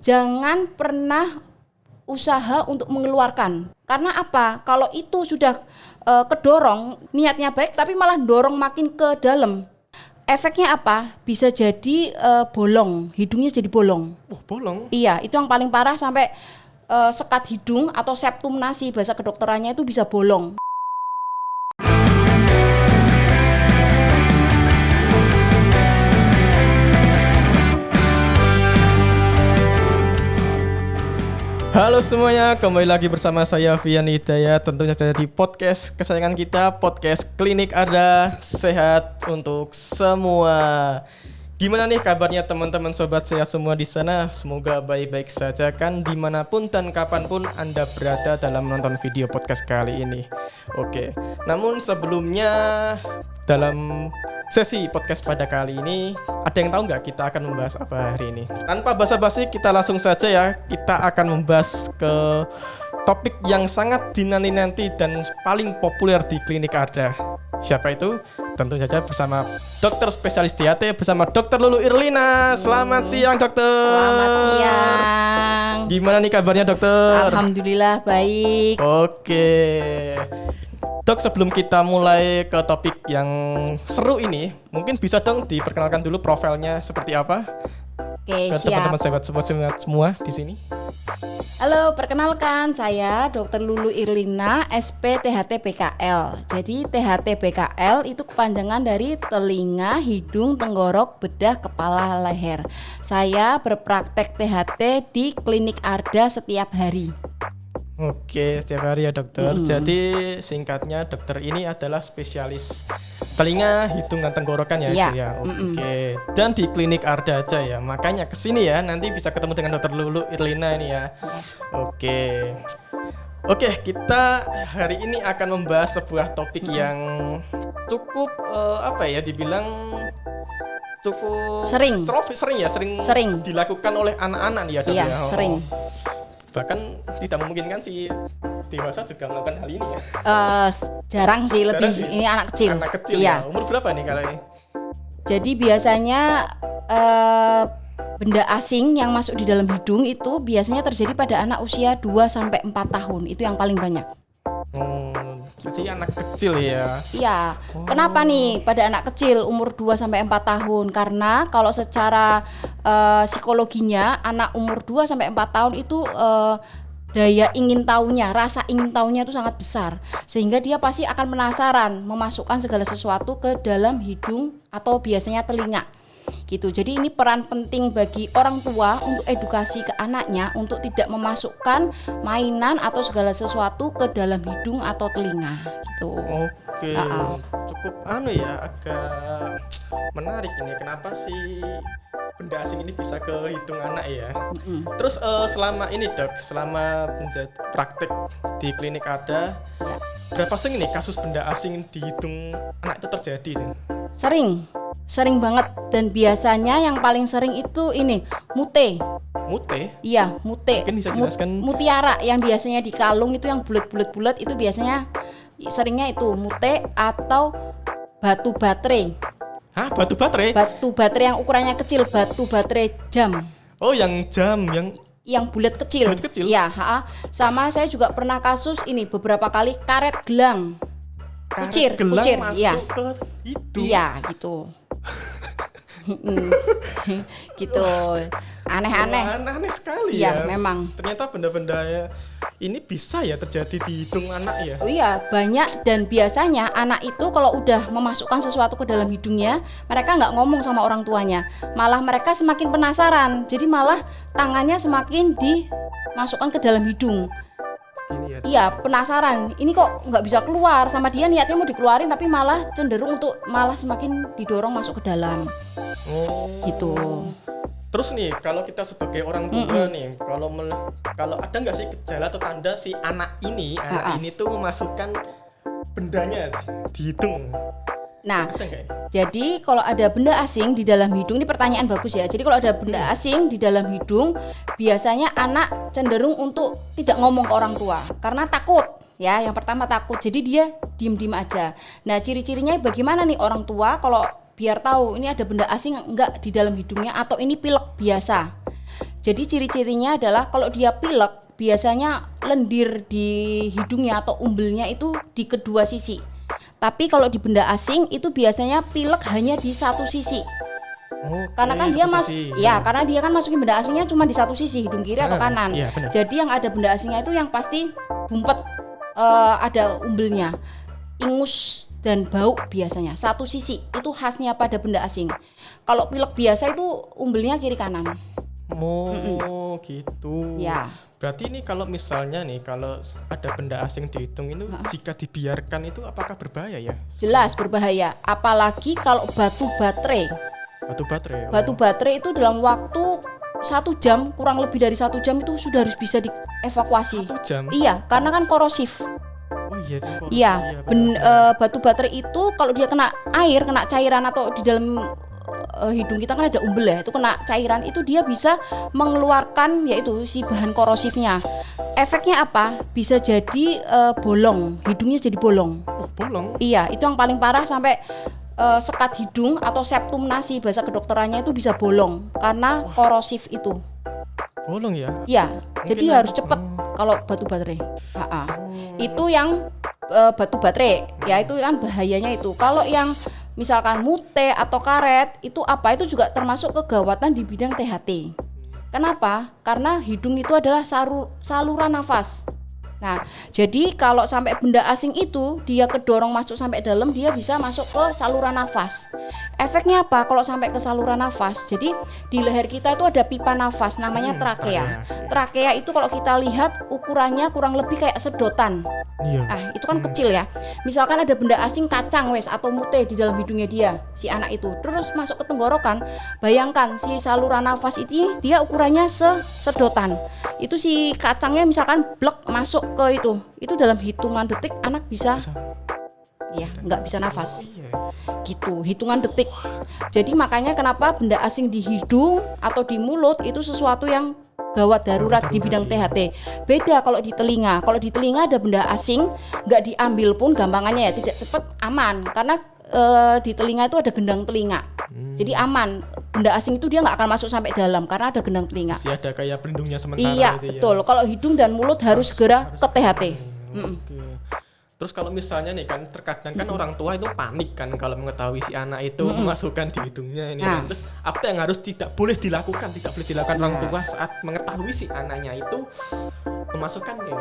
jangan pernah usaha untuk mengeluarkan. Karena apa? Kalau itu sudah kedorong, niatnya baik tapi malah dorong makin ke dalam. Efeknya apa? Bisa jadi bolong, hidungnya jadi bolong. Bolong? Iya, itu yang paling parah sampai sekat hidung atau septum nasi, bahasa kedokterannya itu bisa bolong. Halo semuanya, kembali lagi bersama saya Vian Hidayat. Tentunya saja di podcast kesayangan kita, podcast Klinik Arda, sehat untuk semua. Gimana nih kabarnya teman-teman sobat saya semua di sana? Semoga baik-baik saja kan dimanapun dan kapanpun Anda berada dalam menonton video podcast kali ini. Oke, namun sebelumnya dalam sesi podcast pada kali ini, ada yang tahu nggak kita akan membahas apa hari ini? Tanpa basa-basi, kita langsung saja ya. Kita akan membahas ke topik yang sangat dinanti-nanti dan paling populer di Klinik Arda. Siapa itu? Tentu saja bersama dokter spesialis THT bersama Dr. Lulu Irlina. Selamat siang, dokter. Selamat siang. Gimana nih kabarnya, dokter? Alhamdulillah baik. Oke. Dok, sebelum kita mulai ke topik yang seru ini, mungkin bisa dong diperkenalkan dulu profilnya seperti apa? Oke, ke siap. teman-teman sahabat semua di sini. Halo, perkenalkan saya Dr. Lulu Irlina, SP THT PKL. Jadi THT PKL itu kepanjangan dari telinga, hidung, tenggorok, bedah, kepala, leher. Saya berpraktek THT di Klinik Arda setiap hari. Oke, setiap hari ya dokter. Jadi singkatnya dokter ini adalah spesialis telinga, hidung, dan tenggorokan ya. Iya. Ya. Oke. Dan di Klinik Arda aja ya. Makanya kesini ya. Nanti bisa ketemu dengan dokter Lulu Irlina ini ya. Oke. Oke, kita hari ini akan membahas sebuah topik yang cukup dibilang cukup Sering sering dilakukan oleh anak-anak nih ya dok. Iya, ya. sering. Bahkan tidak memungkinkan si dewasa juga melakukan hal ini ya. Jarang sih, lebih sih. ini anak kecil. Anak kecil Iya. ya. Umur berapa nih kalau ini? Jadi biasanya benda asing yang masuk di dalam hidung itu biasanya terjadi pada anak usia 2-4 tahun. Itu yang paling banyak. Jadi anak kecil ya. Iya. Kenapa nih pada anak kecil umur 2-4 tahun? Karena kalau secara psikologinya anak umur 2-4 tahun itu daya ingin tahunya, rasa ingin tahunya itu sangat besar. Sehingga dia pasti akan penasaran memasukkan segala sesuatu ke dalam hidung atau biasanya telinga. Gitu. Jadi ini peran penting bagi orang tua untuk edukasi ke anaknya untuk tidak memasukkan mainan atau segala sesuatu ke dalam hidung atau telinga gitu. Oke. Cukup agak menarik ini. Kenapa sih benda asing ini bisa ke hidung anak ya? Terus selama ini dok, selama praktek di klinik ada berapa sering nih kasus benda asing di hidung anak itu terjadi? Sering banget, dan biasanya yang paling sering itu ini mute. Mute? Iya, mute. Mungkin bisa jelaskan. Mutiara yang biasanya di kalung itu yang bulat itu biasanya seringnya itu mute atau batu baterai. Hah, batu baterai? Batu baterai yang ukurannya kecil, batu baterai jam. Oh, yang jam yang bulat kecil. Bulat kecil? Iya, Sama saya juga pernah kasus ini beberapa kali karet gelang. Kucir, masuk iya. ke hidung. Iya, gitu. Gitu. Aneh-aneh. Aneh sekali Iya, ya. memang. Ternyata benda-benda ini bisa ya terjadi di hidung anak ya. Oh iya, banyak, dan biasanya anak itu kalau udah memasukkan sesuatu ke dalam hidungnya, mereka nggak ngomong sama orang tuanya. Malah mereka semakin penasaran. Jadi malah tangannya semakin dimasukkan ke dalam hidung. Gini ya. Iya, penasaran. Ini kok nggak bisa keluar, sama dia niatnya mau dikeluarin tapi malah cenderung untuk malah semakin didorong masuk ke dalam. Gitu. Terus nih, kalau kita sebagai orang tua nih, kalau ada nggak sih gejala atau tanda si anak ini tuh memasukkan bendanya di hidung? Nah, jadi kalau ada benda asing di dalam hidung, ini pertanyaan bagus ya. Jadi kalau ada benda asing di dalam hidung, biasanya anak cenderung untuk tidak ngomong ke orang tua karena takut. Ya, yang pertama takut. Jadi dia diem-diem aja. Nah, ciri-cirinya bagaimana nih orang tua kalau biar tahu ini ada benda asing enggak di dalam hidungnya atau ini pilek biasa. Jadi ciri-cirinya adalah kalau dia pilek biasanya lendir di hidungnya atau umbelnya itu di kedua sisi. Tapi kalau di benda asing itu biasanya pilek hanya di satu sisi. Karena kan dia karena dia kan masukin benda asingnya cuma di satu sisi, hidung kiri atau kanan. Iya, jadi yang ada benda asingnya itu yang pasti bumpet, ada umbelnya, ingus dan bau biasanya satu sisi, itu khasnya pada benda asing. Kalau pilek biasa itu umbelnya kiri kanan. Gitu. Ya. Berarti ini kalau misalnya nih, kalau ada benda asing di hidung itu jika dibiarkan itu apakah berbahaya ya? Jelas berbahaya, apalagi kalau batu baterai. Batu baterai itu dalam waktu 1 jam, kurang lebih dari 1 jam itu sudah harus bisa dievakuasi. 1 jam? Iya, karena kan korosif. Iya, batu baterai itu kalau dia kena air, kena cairan atau di dalam hidung kita kan ada umbel ya, itu kena cairan itu dia bisa mengeluarkan yaitu si bahan korosifnya. Efeknya apa? Bisa jadi bolong, hidungnya jadi bolong. Bolong? Iya, itu yang paling parah sampai sekat hidung atau septum nasi bahasa kedokterannya itu bisa bolong karena korosif itu. Bolong ya? Iya, jadi harus cepat kalau batu baterai. Itu yang batu baterai, ya itu kan bahayanya itu. Kalau yang misalkan mute atau karet itu itu juga termasuk kegawatan di bidang THT. Kenapa? Karena hidung itu adalah saluran nafas. Nah, jadi kalau sampai benda asing itu dia kedorong masuk sampai dalam, dia bisa masuk ke saluran nafas. Efeknya apa? Kalau sampai ke saluran nafas, jadi di leher kita itu ada pipa nafas namanya trakea. Trakea itu kalau kita lihat ukurannya kurang lebih kayak sedotan. Itu kan kecil ya. Misalkan ada benda asing kacang atau mute di dalam hidungnya dia, si anak itu, terus masuk ke tenggorokan. Bayangkan si saluran nafas itu dia ukurannya sedotan. Itu si kacangnya misalkan blek masuk ke itu dalam hitungan detik anak bisa nggak bisa nafas. Gitu, hitungan detik. Jadi makanya kenapa benda asing di hidung atau di mulut itu sesuatu yang gawat darurat di bidang THT. Beda kalau di telinga. Kalau di telinga ada benda asing, nggak diambil pun gampangannya ya tidak cepat, aman karena di telinga itu ada gendang telinga. Jadi aman. Benda asing itu dia nggak akan masuk sampai dalam karena ada gendang telinga. Masih ada kayak pelindungnya sementara. Iya, betul. Kalau hidung dan mulut harus segera ke THT. Terus kalau misalnya nih kan terkadang kan orang tua itu panik kan kalau mengetahui si anak itu memasukkan di hidungnya ini. Terus apa yang tidak boleh dilakukan orang tua saat mengetahui si anaknya itu memasukkan ini?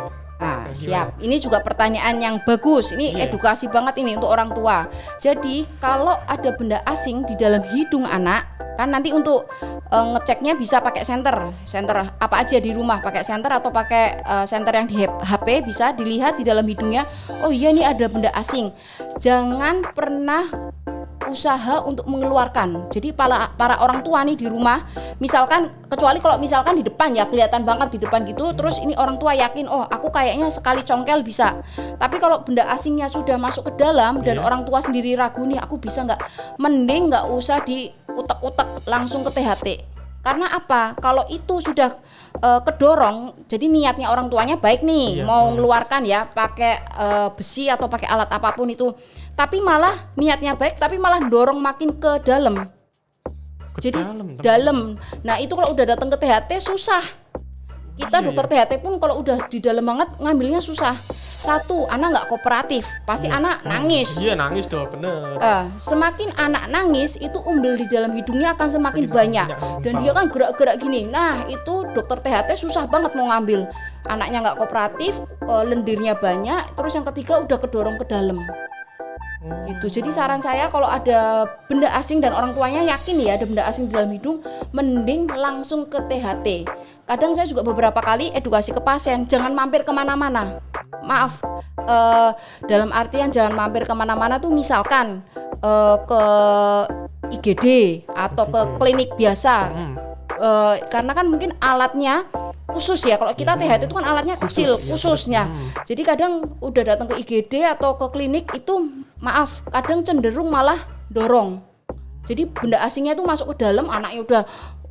Siap. Ini juga pertanyaan yang bagus. Ini edukasi banget ini untuk orang tua. Jadi kalau ada benda asing di dalam hidung anak, kan nanti untuk ngeceknya bisa pakai senter apa aja di rumah, pakai senter atau pakai senter yang di HP, bisa dilihat di dalam hidungnya. Oh iya, ini ada benda asing. Jangan pernah usaha untuk mengeluarkan. Jadi para orang tua nih di rumah, misalkan kecuali kalau misalkan di depan ya kelihatan banget di depan gitu, terus ini orang tua yakin, oh aku kayaknya sekali congkel bisa. Tapi kalau benda asingnya sudah masuk ke dalam dan orang tua sendiri ragu nih, aku bisa nggak? Mending nggak usah diutek-utek, langsung ke THT. Karena apa? Kalau itu sudah kedorong, jadi niatnya orang tuanya baik nih, mau mengeluarkan ya pakai besi atau pakai alat apapun itu. Tapi malah niatnya baik, tapi malah dorong makin ke dalam. Dalam. Nah itu kalau udah datang ke THT susah. Kita dokter THT pun kalau udah di dalam banget ngambilnya susah. Satu, anak nggak kooperatif, pasti anak nangis. Iya nangis dong, bener. Semakin anak nangis itu umbel di dalam hidungnya akan semakin banyak dan dia kan gerak-gerak gini. Nah itu dokter THT susah banget mau ngambil. Anaknya nggak kooperatif, lendirnya banyak, terus yang ketiga udah kedorong ke dalam. Gitu. Jadi saran saya kalau ada benda asing dan orang tuanya yakin ya ada benda asing di dalam hidung, mending langsung ke THT. Kadang saya juga beberapa kali edukasi ke pasien, jangan mampir kemana-mana. Maaf, dalam artian jangan mampir kemana-mana tuh misalkan ke IGD atau ke klinik biasa. Karena kan mungkin alatnya khusus ya. Kalau kita THT itu kan alatnya kecil, khususnya. Jadi kadang udah datang ke IGD atau ke klinik itu maaf, kadang cenderung malah dorong. Jadi benda asingnya itu masuk ke dalam, anaknya udah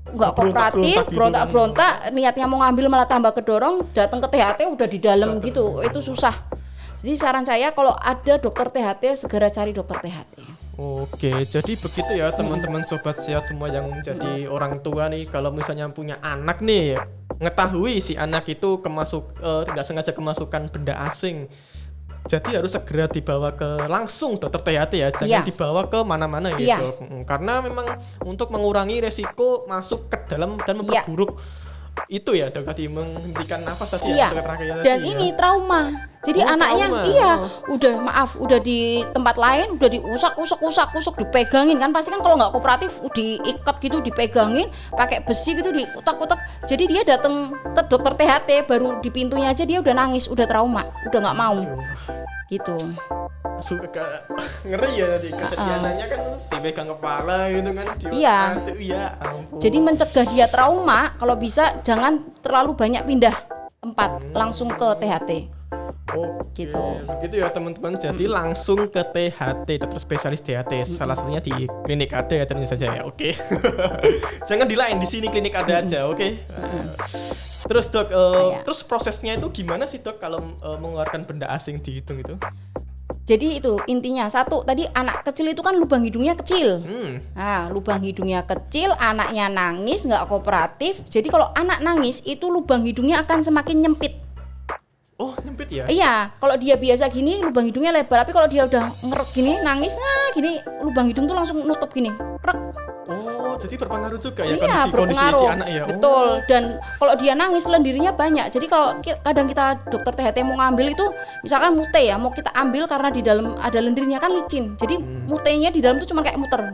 nggak kooperatif, berontak-berontak, niatnya mau ngambil malah tambah kedorong, datang ke THT udah di dalam gitu, itu susah. Jadi saran saya kalau ada dokter THT segera cari dokter THT. Oke, jadi begitu ya teman-teman sobat sehat semua yang menjadi orang tua nih, kalau misalnya punya anak nih, ngetahui si anak itu tidak sengaja kemasukan benda asing. Jadi harus segera dibawa ke langsung dokter THT ya, jangan dibawa ke mana-mana gitu. Karena memang untuk mengurangi resiko masuk ke dalam dan memperburuk itu ya dok, tadi menghentikan nafas tadi ya, dan ini trauma. Jadi anaknya udah di tempat lain udah diusak dipegangin kan, pasti kan kalau nggak kooperatif diikat gitu, dipegangin pakai besi gitu, diutak-utak. Jadi dia datang ke dokter THT baru di pintunya aja dia udah nangis, udah trauma, udah nggak mau gitu. Suka ngeri ya tadi, kejadiannya kan dipegang kepala gitu kan. Ampun. Jadi mencegah dia trauma, kalau bisa jangan terlalu banyak pindah tempat, langsung ke THT. Gitu ya teman-teman. Jadi langsung ke THT, dokter spesialis THT. Salah satunya di klinik ada ya ternyata saja ya. Oke. Jangan di lain, di sini klinik ada aja. Oke. Terus dok, terus prosesnya itu gimana sih dok kalau mengeluarkan benda asing di hidung itu? Jadi itu intinya, satu tadi anak kecil itu kan lubang hidungnya kecil. Nah, lubang hidungnya kecil, anaknya nangis nggak kooperatif. Jadi kalau anak nangis itu lubang hidungnya akan semakin nyempit. Oh, nyempit ya? Iya, kalau dia biasa gini lubang hidungnya lebar, tapi kalau dia udah ngerek gini, nangis gini, lubang hidung tuh langsung nutup gini. Rek. Oh, jadi berpengaruh juga ya kondisi si anak ya. Betul. Dan kalau dia nangis lendirnya banyak. Jadi kalau kadang kita dokter THT mau ngambil itu, misalkan mute ya, mau kita ambil karena di dalam ada lendirnya kan licin. Jadi mutenya di dalam tuh cuma kayak muter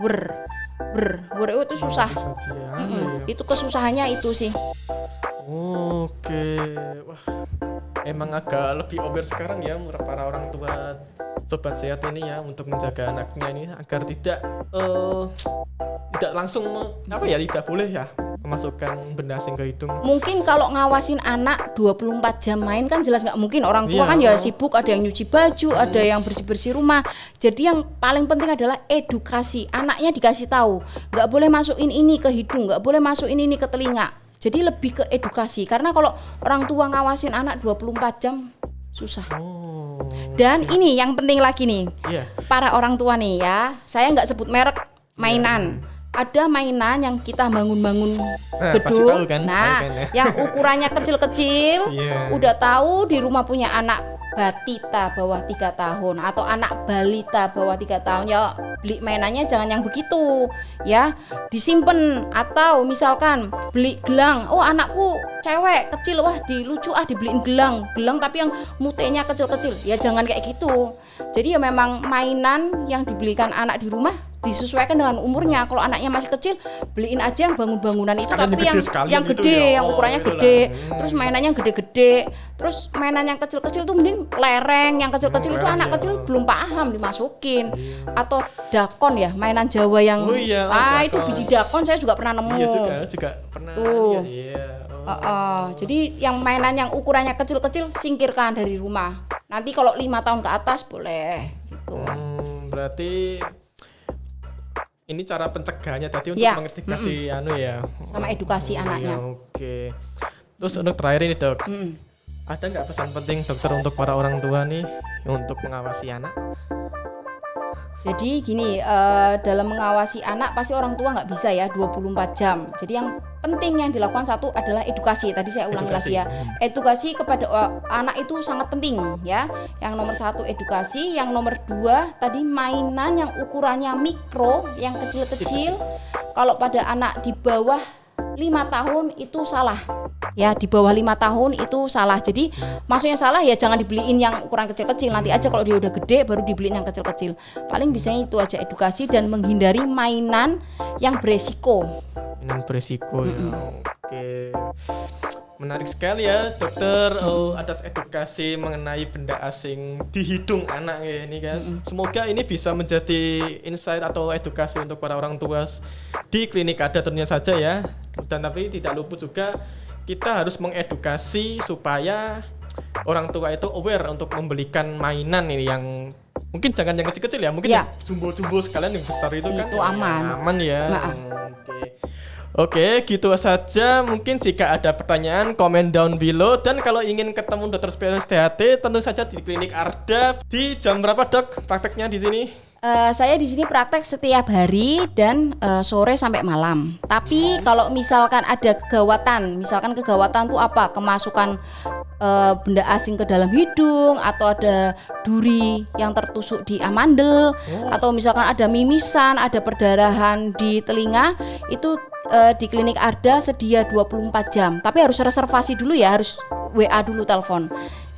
itu susah. Itu kesusahannya itu sih. Oke. Wah. Emang agak lebih over sekarang ya para orang tua sobat sehat ini ya, untuk menjaga anaknya ini agar tidak langsung tidak boleh ya memasukkan benda asing ke hidung. Mungkin kalau ngawasin anak 24 jam main kan jelas nggak mungkin, orang tua kan ya sibuk, ada yang nyuci baju, ada yang bersih-bersih rumah. Jadi yang paling penting adalah edukasi. Anaknya dikasih tahu, nggak boleh masukin ini ke hidung, nggak boleh masukin ini ke telinga. Jadi lebih ke edukasi, karena kalau orang tua ngawasin anak 24 jam susah. Dan ini yang penting lagi nih, para orang tua nih ya, saya nggak sebut merek mainan. Ada mainan yang kita bangun-bangun gedung, yang ukurannya kecil-kecil, udah tahu di rumah punya anak batita bawah 3 tahun atau anak balita bawah 3 tahun, ya beli mainannya jangan yang begitu ya, disimpan. Atau misalkan beli gelang, oh anakku cewek kecil, wah lucu dibeliin gelang tapi yang mutenya kecil-kecil, ya jangan kayak gitu. Jadi ya memang mainan yang dibelikan anak di rumah disesuaikan dengan umurnya. Kalau anaknya masih kecil, beliin aja yang bangun-bangunan itu, tapi yang gede, yang ukurannya gede. Terus mainannya yang gede-gede. Terus mainan yang kecil-kecil tuh mending lereng, yang kecil-kecil itu anak kecil belum paham dimasukin. Atau dakon ya, mainan Jawa yang itu biji dakon saya juga pernah nemu. Iya juga pernah. Jadi yang mainan yang ukurannya kecil-kecil singkirkan dari rumah. Nanti kalau 5 tahun ke atas boleh gitu. Berarti ini cara pencegahannya tadi untuk mengedukasi sama edukasi anaknya. Oke. Terus untuk terakhir ini dok, ada nggak pesan penting dokter untuk para orang tua nih untuk mengawasi anak? Jadi gini, dalam mengawasi anak pasti orang tua nggak bisa ya 24 jam. Jadi yang penting yang dilakukan satu adalah edukasi. Tadi saya ulangi lagi ya, edukasi kepada anak itu sangat penting ya. Yang nomor 1 edukasi, yang nomor 2 tadi mainan yang ukurannya mikro, yang kecil-kecil. Kalau pada anak di bawah 5 tahun itu salah. Ya, di bawah 5 tahun itu salah. Jadi maksudnya salah ya jangan dibeliin yang ukuran kecil-kecil. Nanti aja kalau dia udah gede baru dibeliin yang kecil-kecil. Paling bisanya itu aja, edukasi dan menghindari mainan yang beresiko. Mainan beresiko ya. Oke. Menarik sekali ya dokter atas edukasi mengenai benda asing di hidung anak ya ini kan. Semoga ini bisa menjadi insight atau edukasi untuk para orang tua di klinik ada tentunya saja ya. Dan tapi tidak luput juga kita harus mengedukasi supaya orang tua itu aware untuk membelikan mainan ini yang mungkin jangan yang kecil-kecil ya, mungkin yang jumbo-jumbo sekalian yang besar itu kan aman ya. Oke, gitu saja. Mungkin jika ada pertanyaan, komen down below. Dan kalau ingin ketemu dokter spesialis THT, tentu saja di klinik Arda. Di jam berapa dok prakteknya di sini? Saya di sini praktek setiap hari dan sore sampai malam. Tapi kalau misalkan ada kegawatan tuh apa? Kemasukan benda asing ke dalam hidung, atau ada duri yang tertusuk di amandel, atau misalkan ada mimisan, ada perdarahan di telinga, itu di klinik Arda sedia 24 jam. Tapi harus reservasi dulu ya, harus WA dulu, telepon.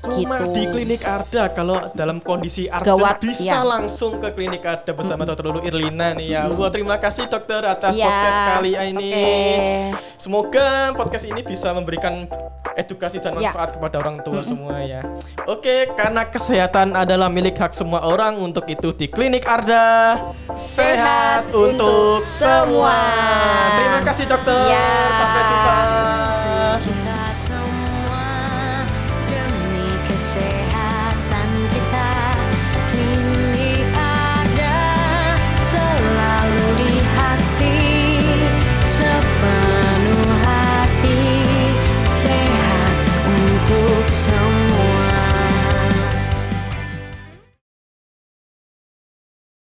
Cuma Gitu. di klinik Arda, kalau dalam kondisi urgent Gawat, bisa ya. langsung ke klinik Arda bersama Dokter Lulu Irlina nih ya. Wah, terima kasih dokter atas Ya, podcast kali ini. oke. Semoga podcast ini bisa memberikan edukasi dan Ya. manfaat kepada orang tua semua ya. Oke, karena kesehatan adalah milik hak semua orang, untuk itu di klinik Arda sehat untuk semua. Terima kasih dokter. Ya. Sampai jumpa. Kita semua demi kesehatan kita. Klinik Arda selalu di hati, sepenuh hati, sehat untuk semua.